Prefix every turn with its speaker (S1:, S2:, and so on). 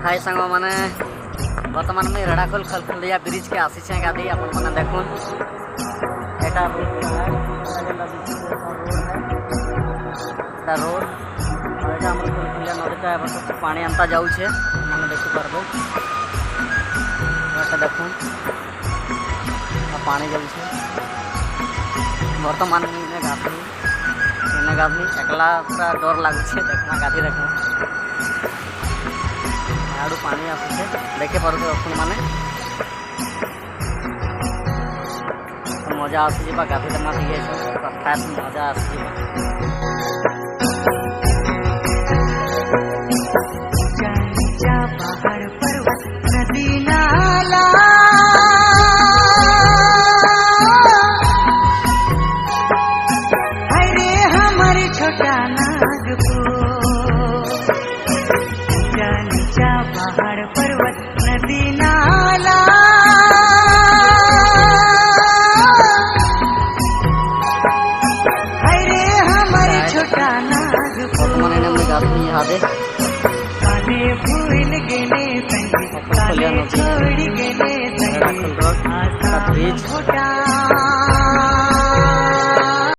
S1: हाय सांग मैंने बर्तमान में रेढ़ाखोल खलखलिया ब्रिज के आसी गाधी अपन मैंने देखुन एटा रोड है रोड खलखलिया नदी का सब पानी अंता जाऊे मैंने देखी पार्बो देखुन पानी जाऊे बर्तमान में इन्हें गाधी एकला पूरा डर लगुचे देखना गाधी देखना आड़ू पानी आसुचे देखे पारे अपन मैंने मजा आसी गाधी देखना दिए खास मजा आसी
S2: पहाड़ पर्वत नदी नाला अरे हमारे छोटा नागपुर नीचा पहाड़ पर्वत नदी नाला अरे हमारे छोटा नागपुर
S1: यादे
S2: काले भूल गेले संगी काले छोड़ गेले संगी आसा मोटा